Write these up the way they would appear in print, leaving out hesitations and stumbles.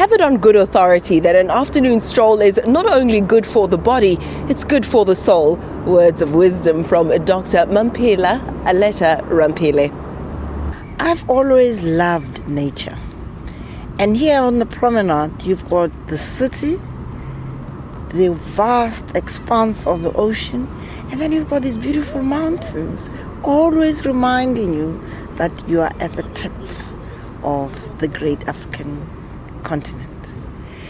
have it on good authority that an afternoon stroll is not only good for the body, it's good for the soul. Words of wisdom from Dr Mamphela Ramphele. I've always loved nature. And here on the promenade, you've got the city, the vast expanse of the ocean, and then you've got these beautiful mountains, always reminding you that you are at the tip of the great African continent.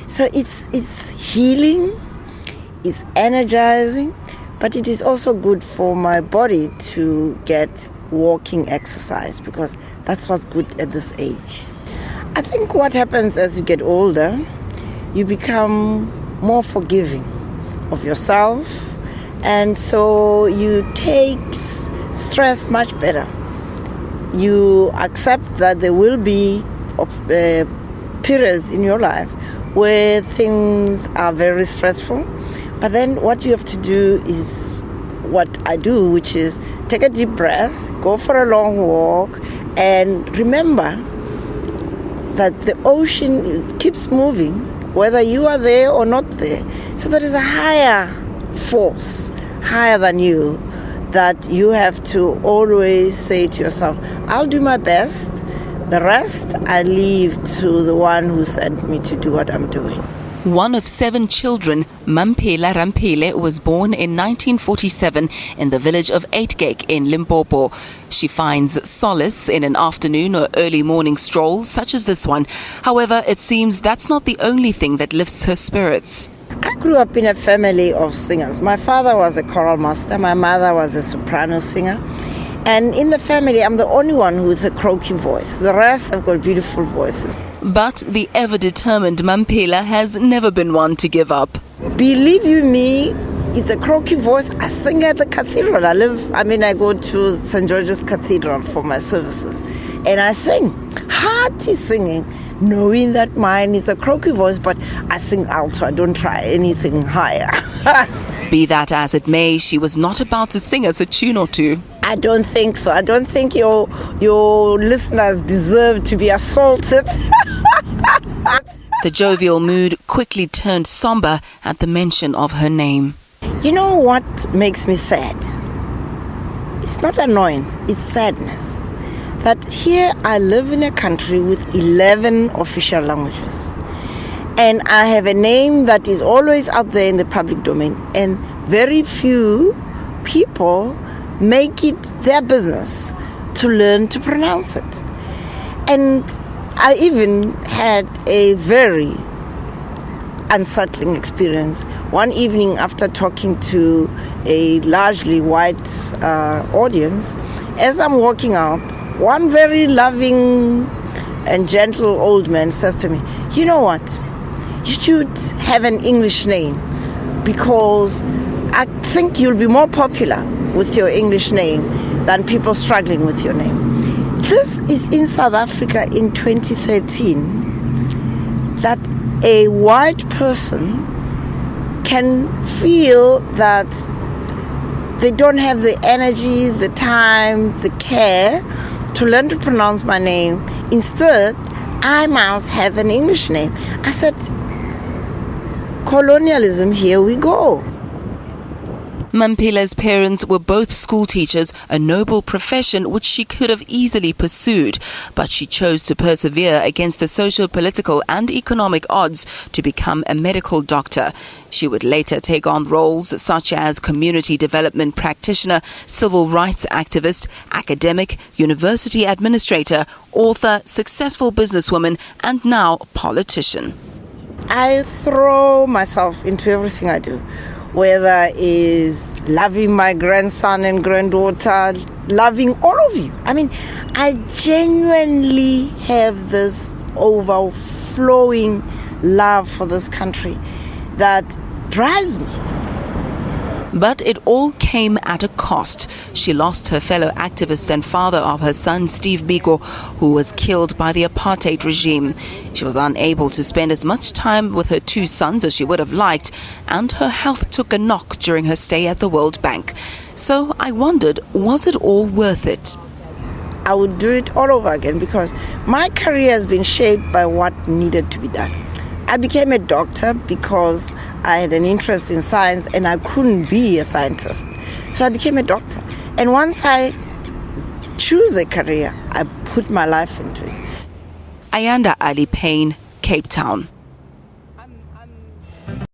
So it's healing, it's energizing, but it is also good for my body to get walking exercise, because that's what's good at this age. I think what happens as you get older, you become more forgiving of yourself, and so you take stress much better. You accept that there will be periods in your life where things are very stressful, but then what you have to do is what I do, which is take a deep breath, go for a long walk, and remember that the ocean keeps moving, whether you are there or not there. So there is a higher force, higher than you, that you have to always say to yourself, I'll do my best. The rest I leave to the one who sent me to do what I'm doing. One of 7 children, Mamphela Ramphele was born in 1947 in the village of Agang in Limpopo. She finds solace in an afternoon or early morning stroll such as this one. However, it seems that's not the only thing that lifts her spirits. I grew up in a family of singers. My father was a choral master, my mother was a soprano singer. And in the family, I'm the only one with a croaky voice. The rest have got beautiful voices. But the ever-determined Mamphela has never been one to give up. Believe you me, it's a croaky voice. I sing at the cathedral. I go to St. George's Cathedral for my services. And I sing, hearty singing, knowing that mine is a croaky voice, but I sing alto. I don't try anything higher. Be that as it may, she was not about to sing us a tune or two. I don't think so. I don't think your listeners deserve to be assaulted. The jovial mood quickly turned somber at the mention of her name. You know what makes me sad? It's not annoyance, it's sadness. That here I live in a country with 11 official languages. And I have a name that is always out there in the public domain. And very few people make it their business to learn to pronounce it. And I even had a very unsettling experience one evening after talking to a largely white audience. As I'm walking out, one very loving and gentle old man says to me, you know what, you should have an English name, because I think you'll be more popular with your English name than people struggling with your name. This is in South Africa in 2013, that a white person can feel that they don't have the energy, the time, the care to learn to pronounce my name. Instead, I must have an English name. I said, colonialism, here we go. Mamphela's parents were both school teachers, a noble profession which she could have easily pursued, but she chose to persevere against the socio-political and economic odds to become a medical doctor. She would later take on roles such as community development practitioner, civil rights activist, academic, university administrator, author, successful businesswoman, and now politician. I throw myself into everything I do, whether it is loving my grandson and granddaughter, loving all of you. I mean, I genuinely have this overflowing love for this country that drives me. But it all came at a cost. She lost her fellow activist and father of her son, Steve Biko, who was killed by the apartheid regime. She was unable to spend as much time with her 2 sons as she would have liked, and her health took a knock during her stay at the World Bank. So I wondered, was it all worth it? I would do it all over again, because my career has been shaped by what needed to be done. I became a doctor because I had an interest in science and I couldn't be a scientist. So I became a doctor. And once I choose a career, I put my life into it. Ayanda Ali Payne, Cape Town.